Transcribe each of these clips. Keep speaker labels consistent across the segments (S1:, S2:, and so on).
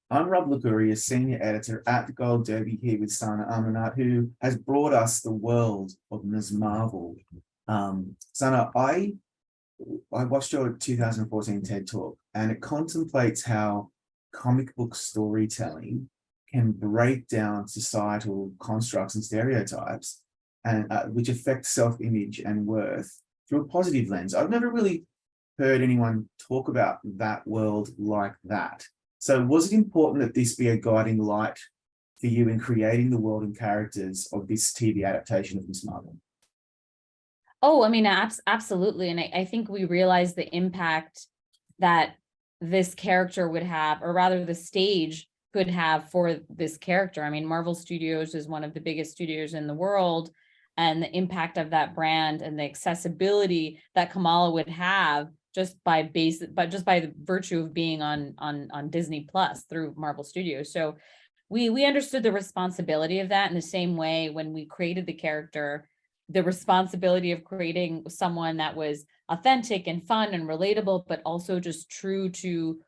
S1: I'm Rob Licuria, senior editor at the Gold Derby here with Sana Amanat, who has brought us the world of Ms. Marvel. Sana, I watched your 2014 TED Talk, and it contemplates how comic book storytelling can break down societal constructs and stereotypes, and which affect self-image and worth through a positive lens. I've never really heard anyone talk about that world like that. So was it important that this be a guiding light for you in creating the world and characters of this TV adaptation of Miss Marvel?
S2: Oh, I mean, absolutely. And I think we realized the impact that this character would have, or rather the stage could have for this character. I mean, Marvel Studios is one of the biggest studios in the world, and the impact of that brand and the accessibility that Kamala would have just by the virtue of being on Disney Plus through Marvel Studios. So we understood the responsibility of that in the same way when we created the character, the responsibility of creating someone that was authentic and fun and relatable, but also just true to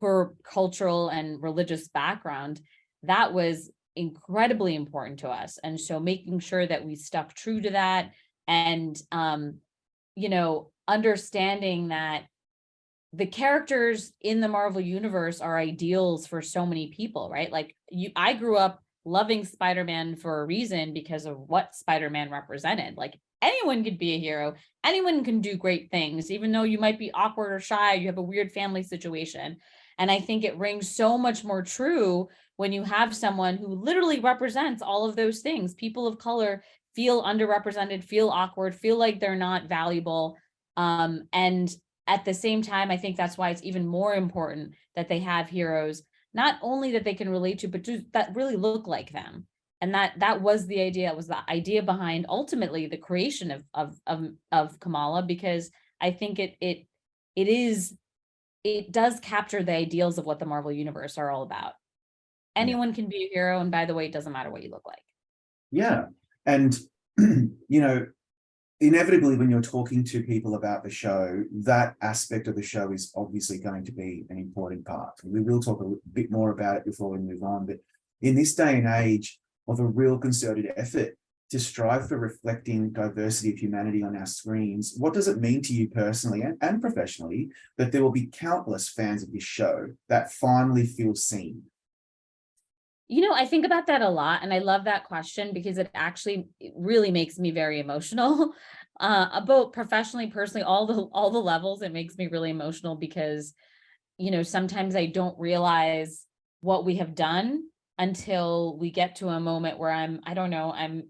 S2: her cultural and religious background. That was incredibly important to us. And so making sure that we stuck true to that, and understanding that the characters in the Marvel universe are ideals for so many people, right? Like I grew up loving Spider-Man for a reason because of what Spider-Man represented. Like anyone could be a hero, anyone can do great things, even though you might be awkward or shy, you have a weird family situation. And I think it rings so much more true when you have someone who literally represents all of those things. People of color feel underrepresented, feel awkward, feel like they're not valuable. And at the same time, I think that's why it's even more important that they have heroes, not only that they can relate to, but that really look like them. And that was the idea. It was the idea behind ultimately the creation of Kamala, because I think it does capture the ideals of what the Marvel universe are all about.
S1: Yeah.
S2: Anyone can be a hero, and by the way, it doesn't matter what you look like.
S1: Yeah. And, inevitably, when you're talking to people about the show, that aspect of the show is obviously going to be an important part. We will talk a bit more about it before we move on. But in this day and age of a real concerted effort to strive for reflecting diversity of humanity on our screens, what does it mean to you personally and professionally that there will be countless fans of this show that finally feel seen?
S2: I think about that a lot, and I love that question because it really makes me very emotional. About professionally, personally, all the levels, it makes me really emotional because, sometimes I don't realize what we have done until we get to a moment where I don't know, I'm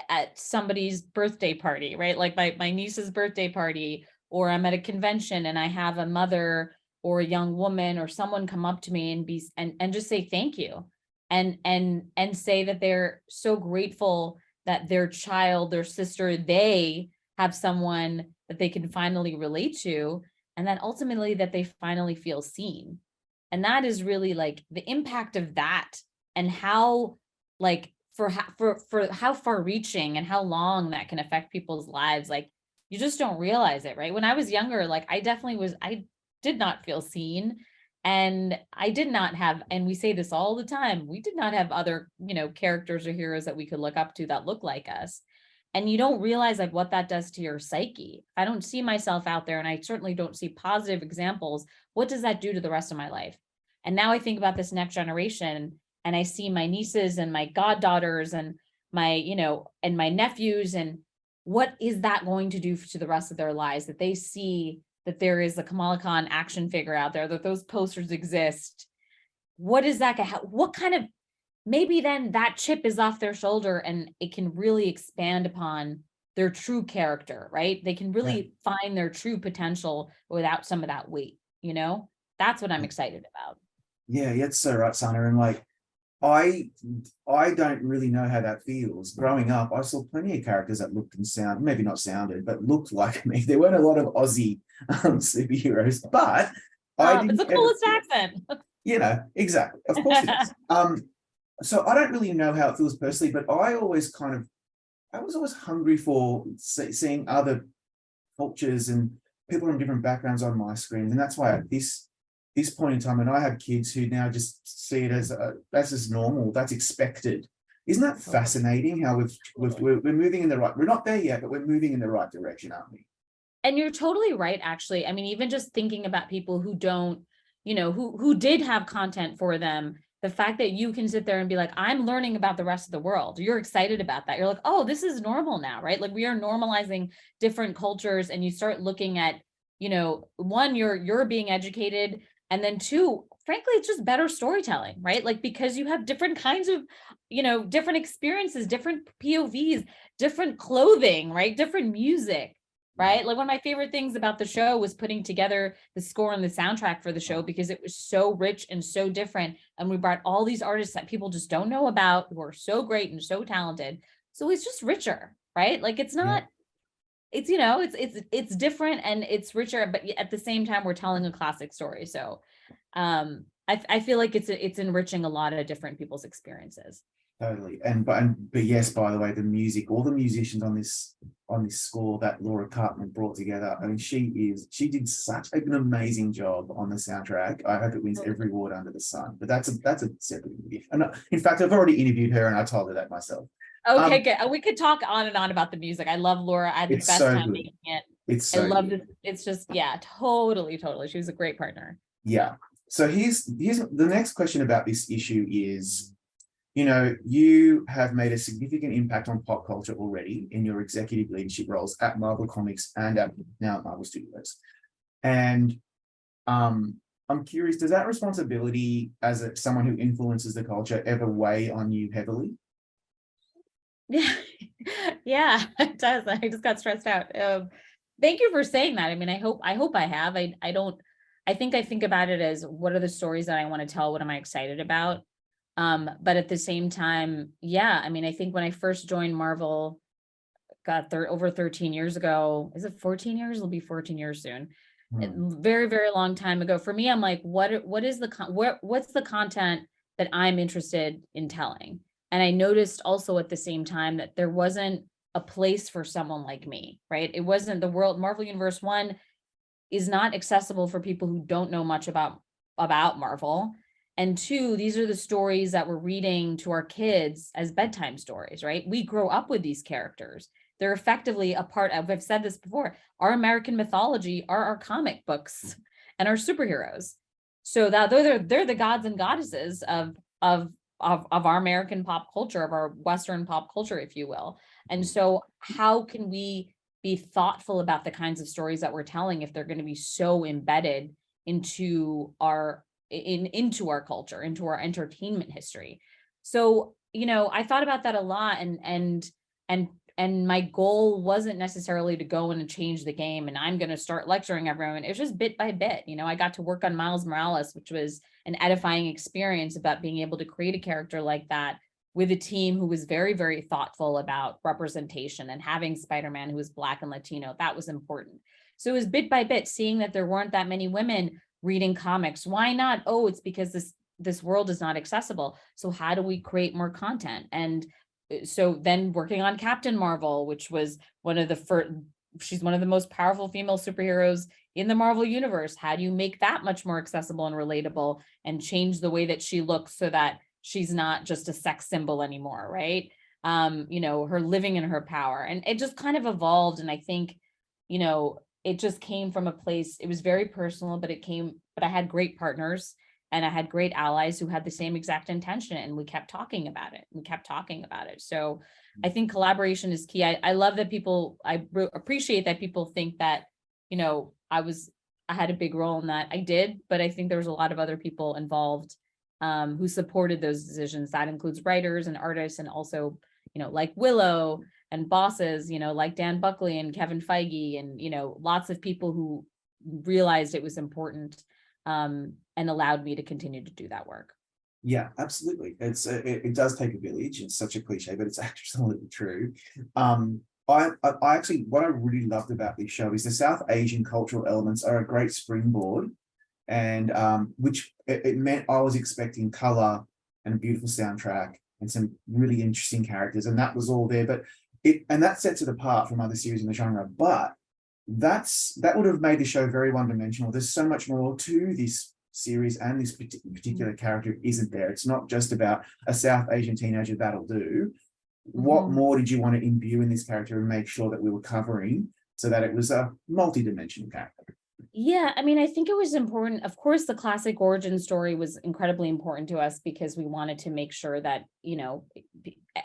S2: at somebody's birthday party, right? Like my niece's birthday party, or I'm at a convention and I have a mother or a young woman or someone come up to me and just say thank you, and say that they're so grateful that their child, their sister, they have someone that they can finally relate to, and that ultimately that they finally feel seen. And that is really like the impact of that, and how, like, for how far reaching and how long that can affect people's lives. Like, you just don't realize it, right? When I was younger, like I did not feel seen, and I did not have, and we say this all the time, we did not have other, characters or heroes that we could look up to that look like us. And you don't realize like what that does to your psyche. I don't see myself out there, and I certainly don't see positive examples. What does that do to the rest of my life? And now I think about this next generation, and I see my nieces and my goddaughters and my, and my nephews, and what is that going to do to the rest of their lives, that they see that there is a Kamala Khan action figure out there, that those posters exist. What is that? What kind of, maybe then that chip is off their shoulder and it can really expand upon their true character, right? They can
S1: Yeah.
S2: really find their true potential without some of that weight, That's what I'm excited about.
S1: Yeah, yeah, it's so right, Sana. And like, I I don't really know how that feels. Growing up, I saw plenty of characters that looked and sound, maybe not sounded, but looked like me. There weren't a lot of Aussie superheroes, but I
S2: It's
S1: didn't
S2: the
S1: ever,
S2: coolest accent.
S1: exactly. Of course it is. So I don't really know how it feels personally, but I was always hungry for seeing other cultures and people from different backgrounds on my screens, and that's why this this point in time, and I have kids who now just see it as that's just normal, that's expected. Isn't that fascinating how we're moving in the right, we're not there yet, but we're moving in the right direction, aren't we?
S2: And you're totally right, actually. I mean, even just thinking about people who don't, who did have content for them, the fact that you can sit there and be like, I'm learning about the rest of the world. You're excited about that. You're like, oh, this is normal now, right? Like we are normalizing different cultures, and you start looking at, one, you're being educated, and then two, frankly, it's just better storytelling, right? Like, because you have different kinds of, different experiences, different POVs, different clothing, right? Different music. Right. Like one of my favorite things about the show was putting together the score and the soundtrack for the show, because it was so rich and so different. And we brought all these artists that people just don't know about, who are so great and so talented. So it's just richer, right? Like it's not, it's, it's different and it's richer, but at the same time, we're telling a classic story. So I feel like it's enriching a lot of different people's experiences.
S1: Totally. But yes, by the way, the music, all the musicians on this score that Laura Cartman brought together, I mean, she did such an amazing job on the soundtrack. I hope it wins every award under the sun, but that's a separate interview. And in fact, I've already interviewed her and I told her that myself.
S2: Okay, good. We could talk on and on about the music. I love Laura. I had the best time making it.
S1: It's so
S2: I love
S1: good.
S2: it. It's just, yeah, totally. She was a great partner.
S1: Yeah. So here's the next question about this issue is, you have made a significant impact on pop culture already in your executive leadership roles at Marvel Comics and at now Marvel Studios. And I'm curious, does that responsibility as someone who influences the culture ever weigh on you heavily?
S2: Yeah, yeah, it does. I just got stressed out. Thank you for saying that. I mean, I hope I have. I think about it as, what are the stories that I want to tell? What am I excited about? But at the same time, yeah, I mean, I think when I first joined Marvel, over 13 years ago, is it 14 years? It'll be 14 years soon. Very, very long time ago. For me, I'm like, what's the content that I'm interested in telling? And I noticed also at the same time that there wasn't a place for someone like me, right? It wasn't the world. Marvel Universe 1 is not accessible for people who don't know much about Marvel. And 2, these are the stories that we're reading to our kids as bedtime stories, right? We grow up with these characters. They're effectively a part of, I've said this before, our American mythology are our comic books and our superheroes. So that they're the gods and goddesses of our American pop culture, of our Western pop culture, if you will. And so how can we be thoughtful about the kinds of stories that we're telling if they're going to be so embedded into our culture, into our entertainment history? So, I thought about that a lot, and my goal wasn't necessarily to go in and change the game and I'm going to start lecturing everyone. It was just bit by bit. I got to work on Miles Morales, which was an edifying experience about being able to create a character like that with a team who was very, very thoughtful about representation, and having Spider-Man who was Black and Latino. That was important. So it was bit by bit, seeing that there weren't that many women reading comics. Why not? Oh, it's because this world is not accessible. So how do we create more content? And so then working on Captain Marvel, which was she's one of the most powerful female superheroes in the Marvel universe. How do you make that much more accessible and relatable, and change the way that she looks so that she's not just a sex symbol anymore, right? Her living in her power. And it just kind of evolved. And I think, it just came from a place, it was very personal, but I had great partners and I had great allies who had the same exact intention, and we kept talking about it. So I think collaboration is key. I love that I appreciate that people think that, I had a big role in that. I did, but I think there was a lot of other people involved who supported those decisions. That includes writers and artists, and also, like Willow, and bosses, like Dan Buckley and Kevin Feige, and, lots of people who realized it was important and allowed me to continue to do that work.
S1: Yeah, absolutely. It does take a village. It's such a cliche, but it's absolutely true. I actually, what I really loved about this show is the South Asian cultural elements are a great springboard, and which it meant I was expecting color and a beautiful soundtrack and some really interesting characters, and that was all there. But that sets it apart from other series in the genre. But that would have made the show very one-dimensional. There's so much more to this series and this particular character isn't there. It's not just about a South Asian teenager, that'll do. What more did you want to imbue in this character and make sure that we were covering so that it was a multi-dimensional character?
S2: Yeah, I mean, I think it was important. Of course, the classic origin story was incredibly important to us because we wanted to make sure that,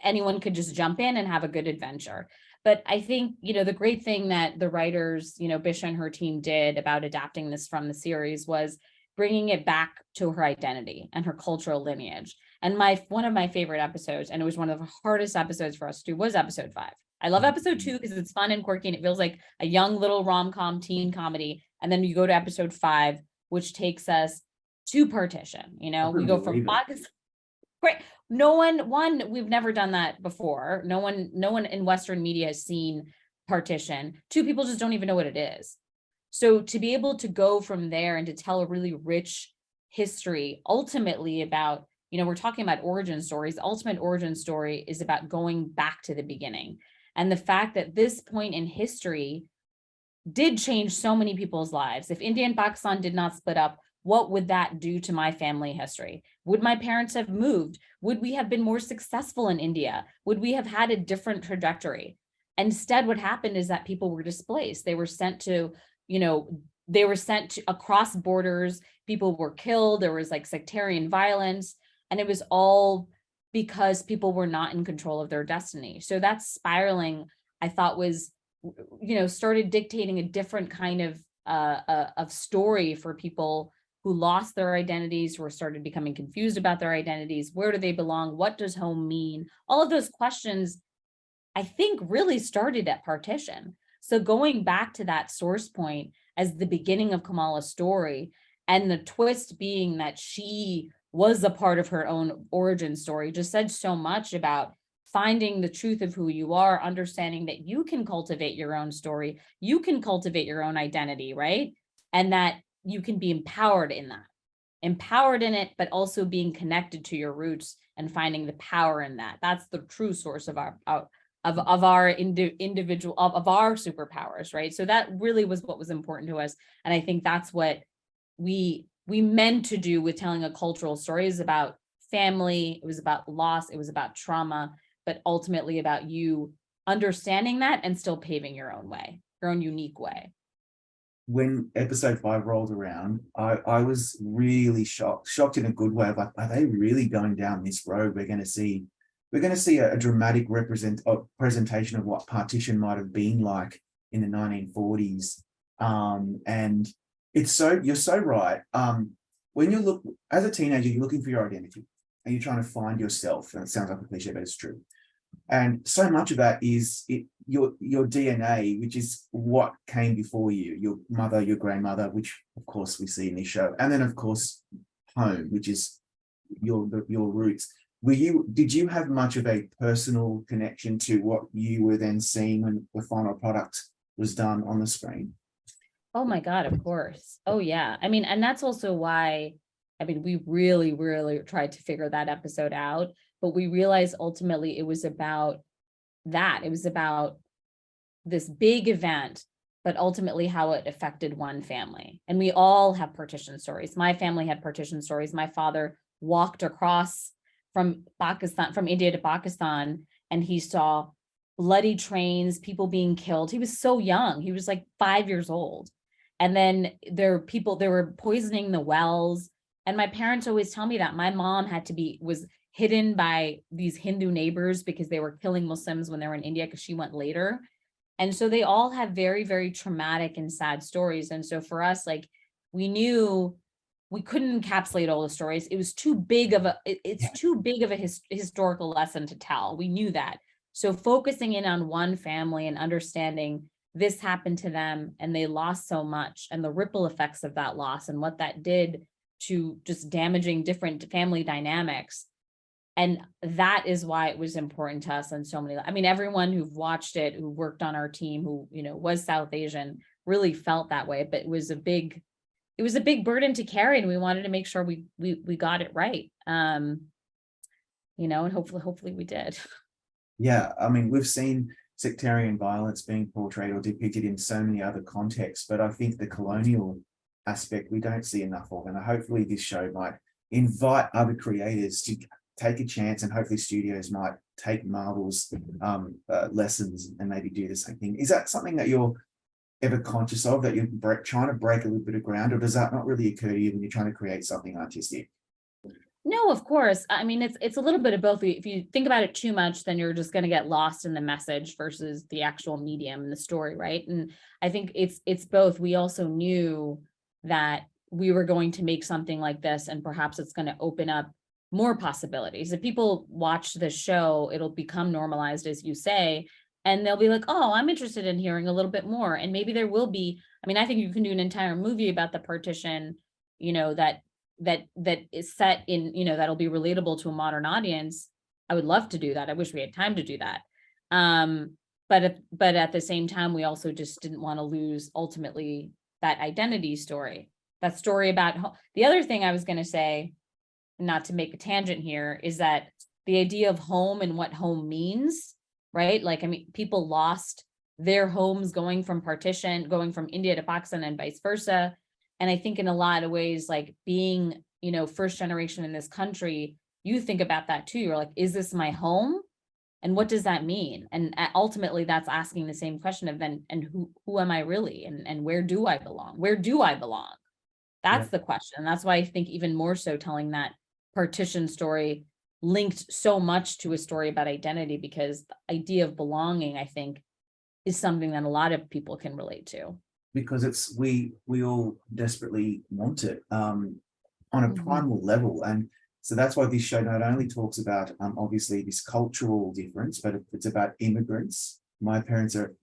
S2: anyone could just jump in and have a good adventure. But I think, the great thing that the writers, Bisha and her team did about adapting this from the series was bringing it back to her identity and her cultural lineage. And one of my favorite episodes, and it was one of the hardest episodes for us to do, was episode 5. I love episode 2 because it's fun and quirky and it feels like a young little rom-com teen comedy. And then you go to episode 5, which takes us to partition. We go from Pakistan. Great. We've never done that before. No one in Western media has seen partition. 2, people just don't even know what it is. So to be able to go from there and to tell a really rich history, ultimately about, we're talking about origin stories. The ultimate origin story is about going back to the beginning. And the fact that this point in history did change so many people's lives. If India and Pakistan did not split up, what would that do to my family history? Would my parents have moved? Would we have been more successful in India? Would we have had a different trajectory? Instead, what happened is that people were displaced. They were sent across borders. People were killed. There was like sectarian violence. And it was all because people were not in control of their destiny. So that spiraling, I thought, was, started dictating a different kind of story for people who lost their identities, who started becoming confused about their identities. Where do they belong? What does home mean? All of those questions, I think, really started at partition. So going back to that source point as the beginning of Kamala's story, and the twist being that she was a part of her own origin story, just said so much about finding the truth of who you are, understanding that you can cultivate your own story, you can cultivate your own identity, right? And that you can be empowered in it, but also being connected to your roots and finding the power in that. That's the true source of our individual of our superpowers, right? So that really was what was important to us. And I think that's what we meant to do with telling a cultural story. Is about family, it was about loss, it was about trauma, but ultimately about you understanding that and still paving your own way, your own unique way.
S1: When episode 5 rolled around, I was really shocked in a good way. Like, are they really going down this road? We're going to see a dramatic presentation of what partition might have been like in the 1940s. And you're so right. When you look as a teenager, you're looking for your identity and you're trying to find yourself. And it sounds like a cliche, but it's true. And so much of that is your DNA, which is what came before you, your mother, your grandmother, which of course we see in this show. And then of course, home, which is your roots. Did you have much of a personal connection to what you were then seeing when the final product was done on the screen?
S2: Oh my God, of course. Oh yeah. I mean, and that's also why, we really, really tried to figure that episode out, but we realized ultimately it was about that. It was about this big event, but ultimately how it affected one family. And we all have partition stories. My family had partition stories. My father walked across from India to Pakistan, and he saw bloody trains, people being killed. He was so young. He was like 5 years old. And then they were poisoning the wells. And my parents always tell me that my mom was hidden by these Hindu neighbors because they were killing Muslims when they were in India because she went later. And so they all have very, very traumatic and sad stories. And so for us, like, we knew we couldn't encapsulate all the stories. It was too big of a historical lesson to tell. We knew that. So focusing in on one family and understanding this happened to them and they lost so much, and the ripple effects of that loss and what that did to just damaging different family dynamics. And that is why it was important to us on so many. Everyone who've watched it, who worked on our team, who, was South Asian, really felt that way. But it was a big burden to carry, and we wanted to make sure we got it right. And hopefully we did.
S1: Yeah, we've seen sectarian violence being portrayed or depicted in so many other contexts, but I think the colonial aspect we don't see enough of. And hopefully this show might invite other creators to take a chance, and hopefully studios might take Marvel's lessons and maybe do the same thing. Is that something that you're ever conscious of, that you're trying to break a little bit of ground, or does that not really occur to you when you're trying to create something artistic?
S2: No, of course. I mean, it's a little bit of both. If you think about it too much, then you're just going to get lost in the message versus the actual medium and the story, right? And I think it's both. We also knew that we were going to make something like this, and perhaps it's going to open up more possibilities. If people watch the show, it'll become normalized, as you say, and they'll be like, oh, I'm interested in hearing a little bit more. And maybe there will be, I mean, I think you can do an entire movie about the partition, that is set in, that'll be relatable to a modern audience. I would love to do that. I wish we had time to do that. But at the same time, we also just didn't want to lose ultimately that identity story, that story about the other thing I was going to say, not to make a tangent here, is that the idea of home and what home means, right? Like, I mean, people lost their homes going from partition, going from India to Pakistan and vice versa. And I think in a lot of ways, like being, first generation in this country, you think about that too. You're like, is this my home? And what does that mean? And ultimately that's asking the same question of then, and who am I really? And where do I belong? Where do I belong? That's the question. And that's why I think even more so telling that partition story linked so much to a story about identity, because the idea of belonging, I think, is something that a lot of people can relate to.
S1: Because it's we all desperately want it on a primal level. And so that's why this show not only talks about obviously this cultural difference, but it's about immigrants. My parents are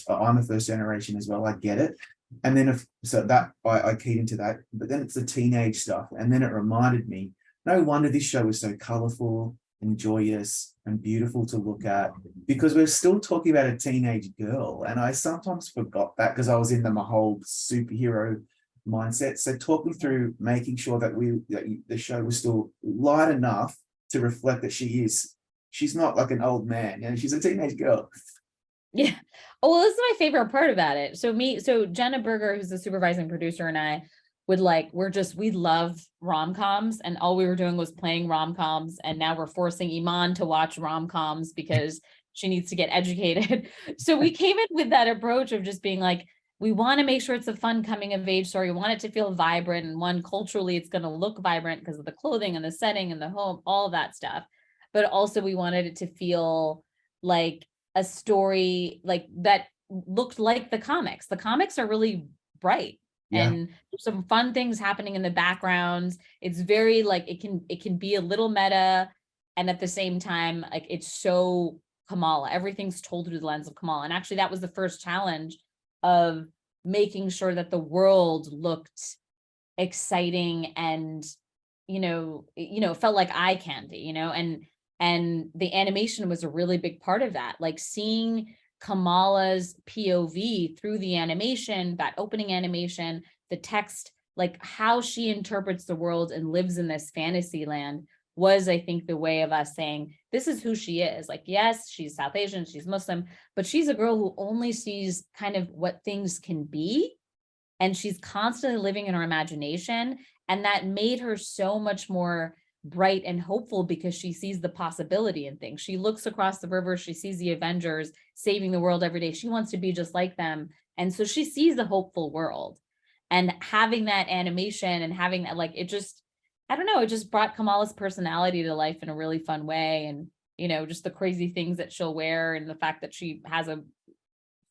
S1: I'm a first generation as well, I get it. And then so that I keyed into that, but then it's the teenage stuff. And then it reminded me, no wonder this show was so colorful and joyous and beautiful to look at, because we're still talking about a teenage girl. And I sometimes forgot that because I was in my whole superhero mindset. So talk me through making sure that the show was still light enough to reflect that she's not like an old man, she's a teenage girl.
S2: Yeah. Oh, well, this is my favorite part about it. So Jenna Berger, who's the supervising producer, and I we love rom-coms, and all we were doing was playing rom-coms, and now we're forcing Iman to watch rom-coms because she needs to get educated. So we came in with that approach of just being like, we want to make sure it's a fun coming of age story. We want it to feel vibrant, and culturally it's going to look vibrant because of the clothing and the setting and the home, all of that stuff. But also we wanted it to feel like a story like that looked like the comics. The comics are really bright. Yeah. And there's some fun things happening in the background. It's very like it can be a little meta, and at the same time, like it's so Kamala. Everything's told through the lens of Kamala. And actually, that was the first challenge of making sure that the world looked exciting and felt like eye candy, and the animation was a really big part of that. Like seeing Kamala's POV through the animation, that opening animation, the text, like how she interprets the world and lives in this fantasy land was, I think, the way of us saying, this is who she is. Like, yes, she's South Asian, she's Muslim, but she's a girl who only sees kind of what things can be. And she's constantly living in her imagination. And that made her so much more bright and hopeful because she sees the possibility in things. She looks across the river, she sees the Avengers saving the world every day. She wants to be just like them. And so she sees a hopeful world. And having that animation and having that, like, it just, I don't know, it just brought Kamala's personality to life in a really fun way. And, just the crazy things that she'll wear, and the fact that she has a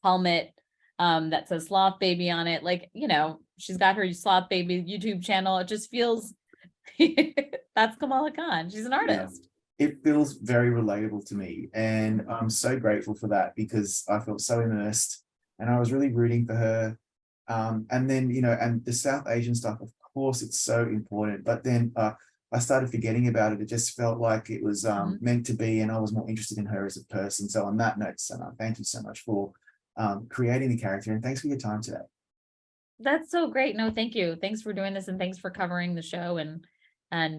S2: helmet that says Sloth Baby on it. Like, she's got her Sloth Baby YouTube channel. It just feels that's Kamala Khan. She's an artist.
S1: Yeah, it feels very relatable to me. And I'm so grateful for that, because I felt so immersed and I was really rooting for her. And then, and the South Asian stuff, of course, it's so important. But then I started forgetting about it. It just felt like it was meant to be, and I was more interested in her as a person. So on that note, Sana, thank you so much for creating the character, and thanks for your time today.
S2: That's so great. No, thank you. Thanks for doing this, and thanks for covering the show, and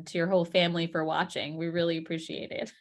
S2: to your whole family for watching. We really appreciate it.